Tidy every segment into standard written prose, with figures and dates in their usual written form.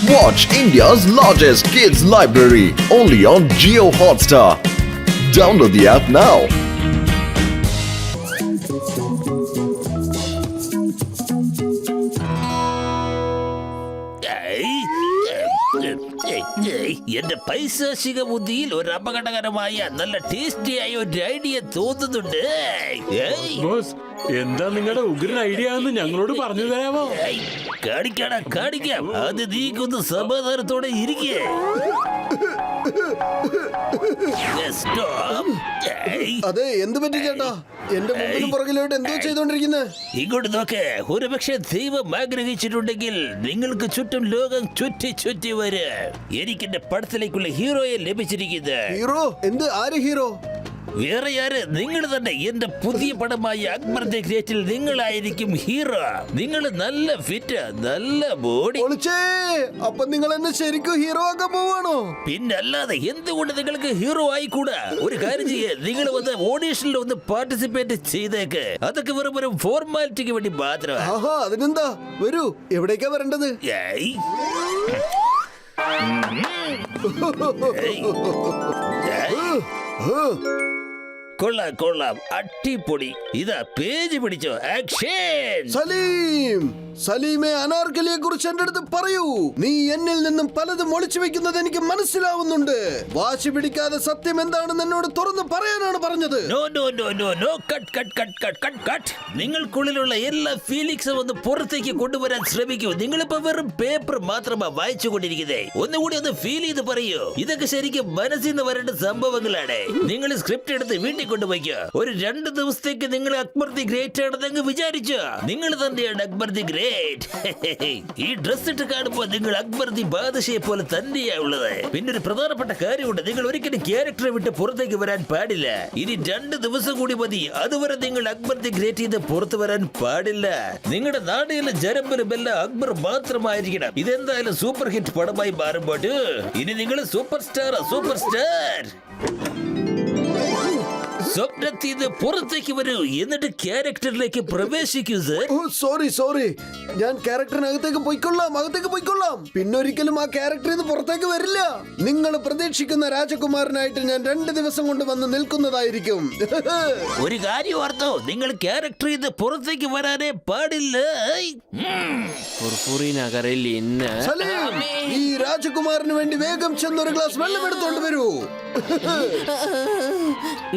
Watch India's largest kids library only on Jio Hotstar. Download the app now. എന്റെ പൈശാചിക ബുദ്ധിയിൽ ഒരു അപകടകരമായ നല്ല ടേസ്റ്റിയായ ഒരു ഐഡിയ തോന്നുന്നുണ്ട്. ബോസ്, എന്താ നിങ്ങളുടെ ഉഗ്രൻ ഐഡിയ എന്ന് ഞങ്ങളോട് പറഞ്ഞു തരാമോ? കാണിക്കാം. അത് നീക്കൊന്ന് സമാധാനത്തോടെ ഇരിക്കേ. അതെ, എന്ത് പറ്റി ചേട്ടാ? എന്റെ മുമ്പിലും പുറകിലോട്ട് എന്തോ ചെയ്തോണ്ടിരിക്കുന്നത്? ഇങ്ങോട്ട് നോക്ക്. ഒരുപക്ഷെ ദൈവം ആഗ്രഹിച്ചിട്ടുണ്ടെങ്കിൽ നിങ്ങൾക്ക് ചുറ്റും ലോകം ചുറ്റി വരും. എനിക്ക് എന്റെ പടത്തിലേക്കുള്ള ഹീറോയെ ലഭിച്ചിരിക്കുന്നത്. ഹീറോ? എന്ത്? ആര് ഹീറോ? വേറെ ആര്? നിങ്ങൾ തന്നെ. എന്റെ പുതിയ പടമായ അക്ബർ ദി ഗ്രേറ്റിൽ നിങ്ങളായിരിക്കും ഹീറോ. നിങ്ങൾ നല്ല ഫിറ്റ്, നല്ല ബോഡി. അപ്പൊ നിങ്ങൾ എന്നെ ശരിക്കും ഹീറോ ആക്കാൻ പോവാണോ? പിന്നല്ലാതെ എന്തുകൊണ്ട് നിങ്ങൾക്ക് ഹീറോ ആയിക്കൂടാ? ഒരു കാര്യം ചെയ്യേ, നിങ്ങൾ വന്ന് ഓഡീഷനിൽ ഒന്ന് പാർട്ടിസിപ്പേറ്റ് ചെയ്തേക്ക്. അതൊക്കെ വെറും ഒരു ഫോർമാലിറ്റിക്ക് വേണ്ടി മാത്രം. ആഹാ, അതിനെന്താ? വരൂ. എവിടേക്കാ വരേണ്ടത്? കൊള്ളാം, അട്ടിപ്പൊടി. ഇതാ പേജ് പിടിച്ചോ. ആക്ഷൻ. സലീമെ, അനാർക്കലിയെ കുറിച്ച് എന്റെ അടുത്ത് പറയൂ. നീ എന്നിൽ നിന്നും പലതും ഒളിച്ചു വെക്കുന്നത് എനിക്ക് മനസ്സിലാവുന്നുണ്ട്. വാശി പിടിക്കാതെ സത്യം എന്താണെന്ന് എന്നോട് തുറന്നു പറയാനാണ് പറഞ്ഞത്. നോ. കട്ട്. നിങ്ങൾക്കുള്ളിലുള്ള എല്ലാ ഫീലിംഗ്സും ഒന്ന് പുറത്തേക്ക് കൊണ്ടുവരാൻ ശ്രമിക്കൂ. നിങ്ങളിപ്പോ വെറും പേപ്പർ മാത്രമാ വായിച്ചു കൊണ്ടിരിക്കുന്നേ. ഒന്നുകൂടി ഒന്ന് ഫീൽ ചെയ്ത് പറയൂ. ഇതൊക്കെ ശരിക്കും മനസ്സിൽ നിന്ന് വരേണ്ട സംഭവങ്ങളാണ്. നിങ്ങൾ സ്ക്രിപ്റ്റ് എടുത്ത് വീട്ടിൽ കൊണ്ടുപോയിക്കോ. ഒരു 2 ദിവസത്തേക്ക് നിങ്ങൾ അക്ബർ ദി ഗ്രേറ്റ് ആണെന്ന് വിചാരിച്ചോ. നിങ്ങൾ തന്നെയാണ് അക്ബർ ദി ഗ്രേറ്റ്. ഈ ഡ്രസ് ഇട്ട് കാണുമ്പോൾ നിങ്ങൾ അക്ബർ ദി ബാദഷയെ പോലെ തന്നെയാ ഉള്ളത്. പിന്നെ ഒരു പ്രധാനപ്പെട്ട കാര്യമുണ്ട്. നിങ്ങൾ ഒരിക്കലും ക്യാരക്ടറെ വിട്ട് പുറത്തേക്ക് വരാൻ പാടില്ല. ഇനി 2 ദിവസം കൂടി മതി. അതുവരെ നിങ്ങൾ അക്ബർ ദി ഗ്രേറ്റ് ചെയ്ത് പുറത്തു വരാൻ പാടില്ല. നിങ്ങളുടെ നാടിലും ജനമ്പലും എല്ലാം അക്ബർ മാത്രമായിരിക്കണം. ഇതെന്തായാലും സൂപ്പർ ഹിറ്റ് പടമായി മാറുമ്പോൾ ഇനി നിങ്ങൾ സൂപ്പർ സ്റ്റാർ. സ്വപ്നത്തിൽ നിന്ന് പുറത്തേക്ക് വരൂ. എന്നിട്ട് ക്യാരക്ടറിലേക്ക് പ്രവേശിക്കൂ. സോറി, ഞാൻ ക്യാരക്ടറിനകത്തേക്ക് പോയിക്കൊള്ളാം. പിന്നൊരിക്കലും ആ ക്യാരക്ടറിൽ നിന്ന് പുറത്തേക്ക് വരില്ല. നിങ്ങൾ പ്രതീക്ഷിക്കുന്ന രാജകുമാരനായിട്ട് ഞാൻ 2 ദിവസം കൊണ്ട് വന്ന് നിൽക്കുന്നതായിരിക്കും. ഒരു കാര്യം ഓർത്തോ, നിങ്ങൾ ക്യാരക്ടറിൽ നിന്ന് പുറത്തേക്ക് വരാനേ പാടില്ല. നഗറിൽ ഇന്ന് ഈ രാജകുമാരന് വേണ്ടി വേഗം ചെന്നൊരു ഗ്ലാസ് വെള്ളം എടുത്തോണ്ട് വരൂ.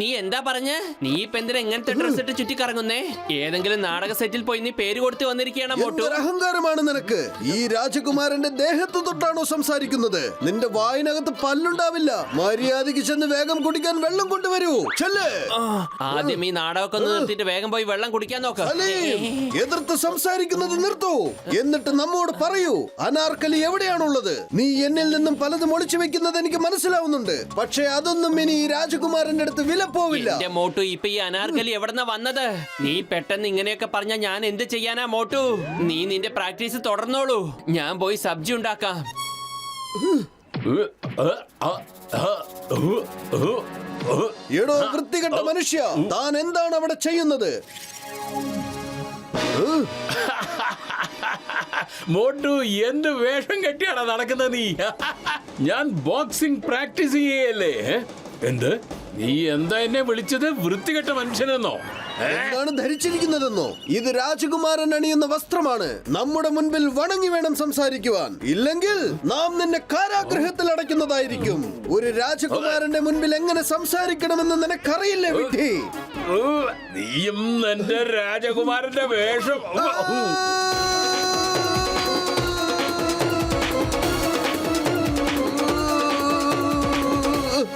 നീ എന്താ പറഞ്ഞ? നീ ഇപ്പൊ എന്തിനാ എങ്ങനത്തെ ഡ്രസ് ഇട്ട് ചുറ്റി കറങ്ങുന്നേ? ഏതെങ്കിലും നാടക സെറ്റിൽ പോയി നീ പേര് കൊടുത്ത് വന്നിരിക്കുകയാണോ? മോട്ടു, അഹങ്കാരമാണ് നിനക്ക്. ഈ രാജകുമാരന്റെ ദേഹത്ത് തൊട്ടാണോ സംസാരിക്കുന്നത്? നിന്റെ വായിനകത്ത് പല്ലുണ്ടാവില്ല. മര്യാദയ്ക്ക് ചെന്ന് വേഗം കുടിക്കാൻ വെള്ളം കൊണ്ടുവരൂ. ആദ്യം ഈ നാടകമൊക്കെ ഒന്ന് നിർത്തിയിട്ട് വേഗം പോയി വെള്ളം കുടിക്കാൻ നോക്ക്. എതിർത്ത് സംസാരിക്കുന്നത് നിർത്തൂ. എന്നിട്ട് നമ്മോട് പറയൂ, അനാർക്കലി എവിടെയാണുള്ളത്? നീ എന്നിൽ നിന്നും പലതും ഒളിച്ചു വെക്കുന്നത് എനിക്ക് മനസ്സിലാവുന്നുണ്ട്. പക്ഷേ അതൊന്നും ഇനി ഈ രാജകുമാരന്റെ അടുത്ത് വില പോവില്ല. മോട്ടു, ഇപ്പൊ ഈ അനാർക്കലി എവിടെന്നാ വന്നത്? നീ പെട്ടെന്ന് ഇങ്ങനെയൊക്കെ പറഞ്ഞ ഞാൻ എന്ത് ചെയ്യാനാ മോട്ടു? നീ നിന്റെ പ്രാക്ടീസ് തുടർന്നോളൂ. ഞാൻ പോയി സബ്ജി ഉണ്ടാക്കാം. എടോ വൃത്തികെട്ട മനുഷ്യ, താൻ എന്താണ് അവിടെ ചെയ്യുന്നത്? മോട്ടു, എന്ത് വേഷം കെട്ടിയാണ് നടക്കുന്നത് നീ? ഞാൻ ബോക്സിംഗ് പ്രാക്ടീസ് ചെയ്യല്ലേ. എന്ത്? നീ എന്താ എന്നെ വിളിച്ചത്? വൃത്തികെട്ട മനുഷ്യനെന്നോ? എന്താണ് ധരിച്ചിരിക്കുന്നതെന്നോ? ഇത് രാജകുമാരൻ അണിയുന്ന വസ്ത്രമാണ്. നമ്മുടെ മുൻപിൽ വണങ്ങി വേണം സംസാരിക്കുവാൻ. ഇല്ലെങ്കിൽ നാം നിന്നെ കാരാഗൃഹത്തിൽ അടയ്ക്കുന്നതായിരിക്കും. ഒരു രാജകുമാരന്റെ മുൻപിൽ എങ്ങനെ സംസാരിക്കണമെന്ന് നിനക്കറിയില്ലേ വിഡ്ഢി? നീയും എന്റെ രാജകുമാരന്റെ വേഷം.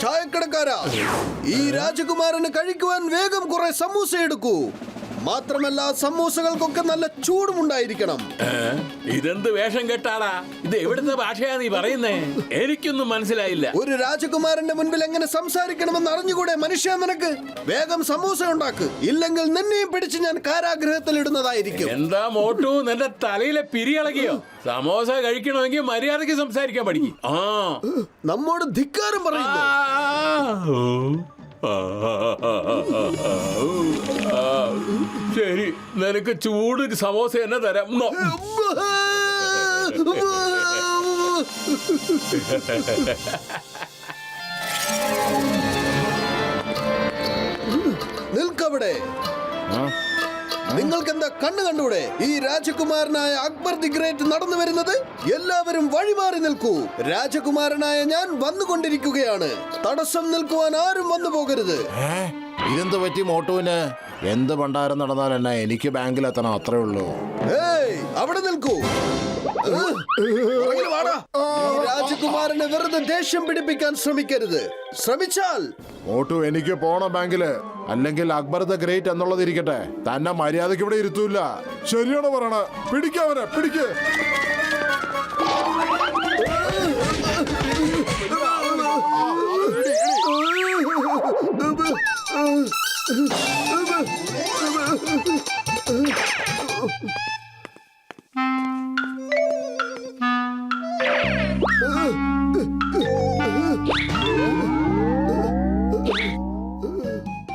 ചായക്കടക്കാരാ, ഈ രാജകുമാരന് കഴിക്കുവാൻ വേഗം കുറെ സമൂസ എടുക്കൂ. മാത്രമല്ല സമൂസകൾക്കൊക്കെ നല്ല ചൂടുമുണ്ടായിരിക്കണം. ഇതെന്ത് വേഷം കെട്ടാടാ? ഇത് എവിടുത്തെ ഭാഷയാ നീ പറയുന്നേ? എനിക്കൊന്നും മനസ്സിലായില്ല. ഒരു രാജകുമാരന്റെ മുൻപിൽ എങ്ങനെ സംസാരിക്കണമെന്ന് അറിഞ്ഞുകൂടെ മനുഷ്യ നിനക്ക്? വേഗം സമൂസ ഉണ്ടാക്ക്. ഇല്ലെങ്കിൽ നിന്നെയും പിടിച്ച് ഞാൻ കാരാഗ്രഹത്തിൽ ഇടുന്നതായിരിക്കും. എന്താ മോട്ടു, നിന്റെ തലയിലെ പിരിയളകിയോ? സമോസ കഴിക്കണമെങ്കിൽ മര്യാദയ്ക്ക് സംസാരിക്കാൻ പഠിക്കും. നമ്മോട് ധിക്കാരം പറയുന്നു. ശരി, നിനക്ക് ചൂട് സമോസ തന്നെ തരാം. നിൽക്കവിടെ. നിങ്ങൾക്ക് എന്താ കണ്ണു കണ്ടൂടെ? ഈ രാജകുമാരനായ അക്ബർ ദി ഗ്രേറ്റ് നടന്നു വരുന്നത്. എല്ലാവരും വഴിമാറി നിൽക്കൂ. രാജകുമാരനായ ഞാൻ വന്നുകൊണ്ടിരിക്കുകയാണ്. തടസ്സം നിൽക്കുവാൻ ആരും വന്നു പോകരുത്. ഇതെന്ത് പറ്റി മോട്ടുവിന്? എന്ത് ഭണ്ഡാരം നടന്നാൽ എന്നെ എനിക്ക് ബാങ്കിലെത്തണം, അത്രേ ഉള്ളൂ. ഏയ്, അവിടെ നിൽക്കൂ. പുറകിൽ വാടാ. ഈ രാജകുമാരനെ വെറുതെ ദേഷ്യം പിടിപ്പിക്കാൻ ശ്രമിക്കരുത്. ശ്രമിച്ചാൽ മോട്ടു എനിക്ക് പോണം ബാങ്കില്, അല്ലെങ്കിൽ അക്ബർ ദ ഗ്രേറ്റ് എന്നുള്ളതിരിക്കട്ടെ, തന്നെ മര്യാദക്ക് ഇവിടെ ഇരുത്തൂല. ശരിയാണ് പറയണ. പിടിക്കവനെ, പിടിക്ക്.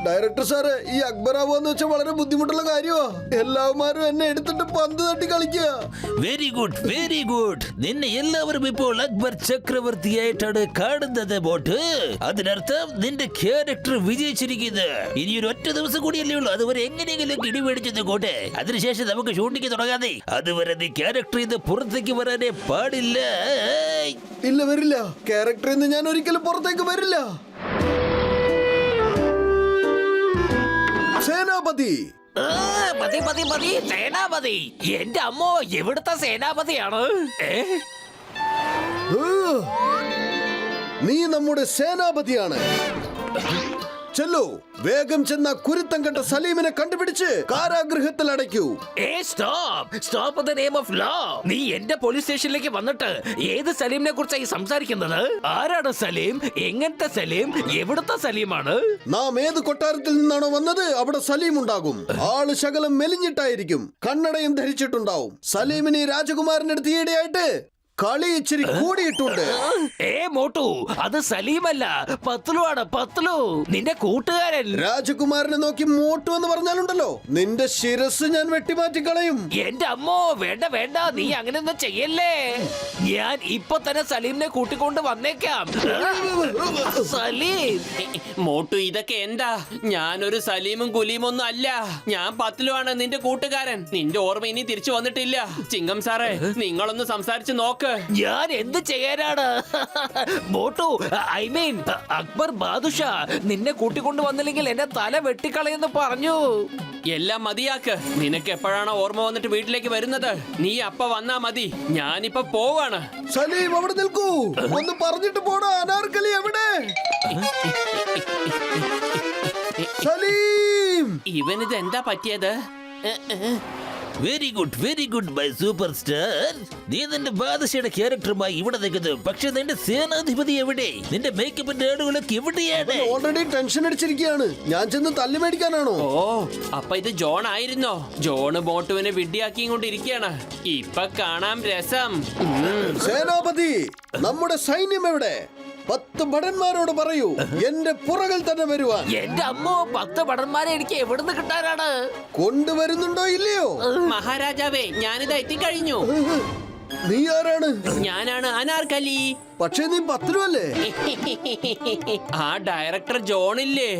ഡയറക്ടർ സാറ്, ഈ അക്ബറാവെന്ന് വെച്ചാൽ വളരെ ബുദ്ധിമുട്ടുള്ള കാര്യമാ. എല്ലാവരും എന്നെ എടുത്തിട്ട് പന്ത് തട്ടി കളിക്കുക. Very good, very good. നിന്നെ എല്ലാവരും ഇപ്പോൾ അക്ബർ ചക്രവർത്തിയായിട്ടാണ് കാണുന്നത് ബോട്ട്. അതിനർത്ഥം നിന്റെ ക്യാരക്ടർ വിജയിച്ചിരിക്കുന്നത്. ഇനി ഒരു ഒറ്റ ദിവസം കൂടിയല്ലേ ഉള്ളൂ. അതുവരെ എങ്ങനെയെങ്കിലും ഇടിമേടിച്ചെന്ന് കോട്ടെ. അതിനുശേഷം നമുക്ക് ഷൂട്ടിങ് തുടങ്ങാതെ. അതുവരെ നീ ക്യാരക്ടർ ഇത് പുറത്തേക്ക് വരാനേ പാടില്ല. ഇല്ല, വരില്ല. ക്യാരക്ടറിൽ നിന്ന് ഞാൻ ഒരിക്കലും പുറത്തേക്ക് വരില്ല. സേനാപതി. മതി മതി മതി. സേനാപതി? എന്റെ അമ്മോ, എവിടുത്തെ സേനാപതിയാണ്? നീ നമ്മുടെ സേനാപതിയാണ്. ചെല്ലു, വേഗം ചെന്ന കുരുത്തം കണ്ട സലീമിനെ കണ്ടുപിടിച്ച് കാരാഗൃഹത്തിൽ അടയ്ക്കൂ. Stop the name of law. നീ എന്റെ പോലീസ് സ്റ്റേഷനിലേക്ക് വന്നിട്ട് ഏത് സലീമിനെ കുറിച്ചായി സംസാരിക്കുന്നത്? ആരാണ് സലീം? എങ്ങനത്തെ സലീം? എവിടുത്തെ സലീമാണ്? നാം ഏത് കൊട്ടാരത്തിൽ നിന്നാണോ വന്നത് അവിടെ സലീം ഉണ്ടാകും. ആള് ശകലം മെലിഞ്ഞിട്ടായിരിക്കും. കണ്ണടയും ധരിച്ചിട്ടുണ്ടാവും. സലീമിന് ഈ രാജകുമാരനടുത്ത് ഈയിടെയായിട്ട് കളി ഇച്ചിരി കൂടിയിട്ടുണ്ട്. മോട്ടു, അത് സലീമല്ല, പത്ലു ആണ്. പത്ലു, നിന്റെ കൂട്ടുകാരൻ. രാജകുമാരനെ നോക്കി മോട്ടു എന്ന് പറഞ്ഞാലുണ്ടല്ലോ, നിന്റെ ശിരസ് ഞാൻ വെട്ടിമാറ്റി കളയും. എന്റെ അമ്മോ, വേണ്ട വേണ്ട, നീ അങ്ങനെയൊന്നും ചെയ്യല്ലേ. ഞാൻ ഇപ്പൊ തന്നെ സലീമിനെ കൂട്ടിക്കൊണ്ട് വന്നേക്കാം. സലീം. മോട്ടു, ഇതൊക്കെ എന്താ? ഞാനൊരു സലീമും കുലീമൊന്നും അല്ല. ഞാൻ പത്ലുവാണ്, നിന്റെ കൂട്ടുകാരൻ. നിന്റെ ഓർമ്മ ഇനി തിരിച്ചു വന്നിട്ടില്ല. ചിങ്കം സാറേ, നിങ്ങളൊന്ന് സംസാരിച്ച് നോക്ക്. ഞാൻ എന്ത് ചെയ്യാനാണ്? മോട്ടു, ഐ മീൻ അക്ബർ ബാദുഷാ നിന്നെ കൂട്ടിക്കൊണ്ട് വന്നില്ലെങ്കിൽ എന്റെ തല വെട്ടിക്കളയെന്ന് പറഞ്ഞു. എല്ലാം മതിയാക്ക്. നിനക്ക് എപ്പോഴാണ് ഓർമ്മ വന്നിട്ട് വീട്ടിലേക്ക് വരുന്നത്? നീ അപ്പ വന്നാ മതി. ഞാനിപ്പോ പോവാണ്. സലീം, അവിടെ നിൽക്കൂ. ഒന്ന് പറഞ്ഞിട്ട് പോടാ. അനാർക്കലി എവിടെ? സലീം, ഇവനിത് എന്താ പറ്റിയത്? Very good my super star. നീ നിന്റെ ബാദശയുടെ ക്യാരക്ടറുമായി ഇവിടെ നിൽക്കുന്നു. പക്ഷെ നിന്റെ സേനാധിപതി എവിടെ? നിന്റെ മേക്കപ്പിന്റെ ഏടുകളൊക്കെ എവിടെയാണ്? ഓൾറെഡി ടെൻഷൻ അടിച്ചിരിക്കുകയാണ്. ഞാൻ ചെന്ന് തല്ലി മേടിക്കാനാണോ? ഓ, അപ്പൊ ഇത് ജോൺ ആയിരുന്നോ? ജോണ് മോട്ടുവിനെ വിഡ്ഢിയാക്കിയും കൊണ്ടിരിക്കുകയാണ്. ഇപ്പൊ കാണാം രസം. സേനാപതി, നമ്മുടെ സൈന്യം എവിടെ? 10 ഭടന്മാരോട് പറയൂ എന്റെ പുറകിൽ തന്നെ വരുവാൻ. എന്റെ അമ്മോ, 10 ഭടന്മാരെ എനിക്ക് എവിടുന്ന് കിട്ടാനാണ്? കൊണ്ടുവരുന്നുണ്ടോ ഇല്ലയോ? മഹാരാജാവേ, ഞാനിത് എത്തിക്കഴിഞ്ഞു. നീ ആരാണ്? ഞാനാണ് അനാർക്കലി. പക്ഷേ നീ പത്ലുവല്ലേ? ആ ഡയറക്ടർ ജോണില്ലേ,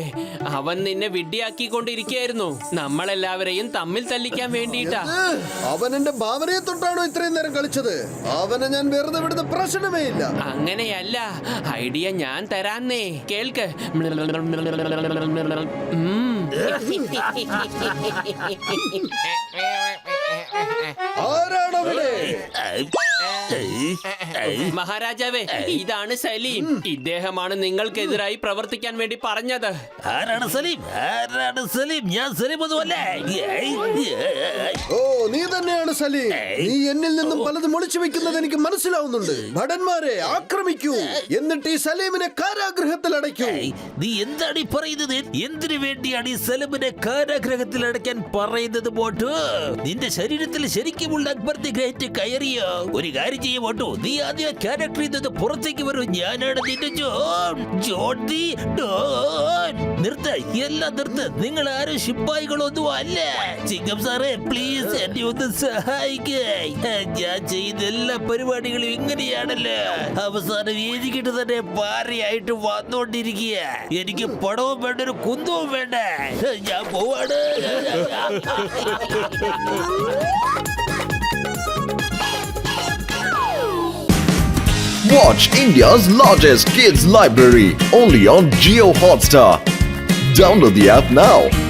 അവൻ നിന്നെ വിഡ്ഢിയാക്കിക്കൊണ്ടിരിക്കുകയായിരുന്നു. നമ്മളെല്ലാവരെയും തമ്മിൽ തല്ലിക്കാൻ വേണ്ടിയിട്ടാ. അവൻ എന്റെ ഭാവനയെ തൊട്ടാണോ ഇത്രയും നേരം കളിച്ചത്? അവനെ ഞാൻ വെറുതെ വിടുന്ന പ്രശ്നമേ ഇല്ല. അങ്ങനെയല്ല, ഐഡിയ ഞാൻ തരാന്നേ. കേൾക്ക്. ആരാണവിടെ? മഹാരാജാവേ, ഇതാണ് സലീം. ഇദ്ദേഹമാണ് നിങ്ങൾക്കെതിരായി പ്രവർത്തിക്കാൻ വേണ്ടി പറഞ്ഞത്. ആരാണ് സലീം? ആരാണ് സലീം? ഞാൻ സലീം ഒന്നുമല്ല. ഓ, നീ തന്നെയാണ് സലീം. നീ എന്നിൽ നിന്നും പലതും ഒളിച്ചു വെക്കുന്നത് എനിക്ക് മനസ്സിലാവുന്നുണ്ട്. ഭടന്മാരെ ആക്രമിക്കൂ, എന്നിട്ട് ഈ സലീമിനെ കാരാഗൃഹത്തിൽ അടയ്ക്കൂ. നീ എന്താണ് ഈ പറയുന്നത്? എന്തിനു വേണ്ടിയാണ് ഈ സലീമിനെ കാരാഗൃഹത്തിൽ അടയ്ക്കാൻ പറയുന്നത്? ബോട്ട്, നിന്റെ ശരീരത്തിൽ ശരിക്കുമുള്ള അക്ബർ ദി ഗ്രേറ്റ് കയറിയോ? ഒരു കാര്യം ചെയ്യാൻ പോട്ടു. നീ ആദ്യം ക്യാരക്ടറിൽ നിന്ന് പുറത്തേക്ക് വരൂ. ഞാനാണ് നിന്റെ ജോൺ. John Don. നിർത്ത്, എല്ലാം നിർത്ത്. നിങ്ങൾ ആരും ശിപ്പായികളൊന്നും അല്ല. ചിങ്കം സാറേ, പ്ലീസ് എന്നെ ഒന്ന് സഹായിക്കേ. ഞാൻ ചെയ്യുന്ന എല്ലാ പരിപാടികളും ഇങ്ങനെയാണല്ലോ. അവസാനം വേദിക്കിട്ട് തന്നെ പാരയായിട്ട് വന്നോണ്ടിരിക്കുക. എനിക്ക് പടവും വേണ്ട, ഒരു കുന്തവും വേണ്ട. ഞാൻ പോവാണ്. Watch India's largest kids library only on Geo Hotstar. Download the app now.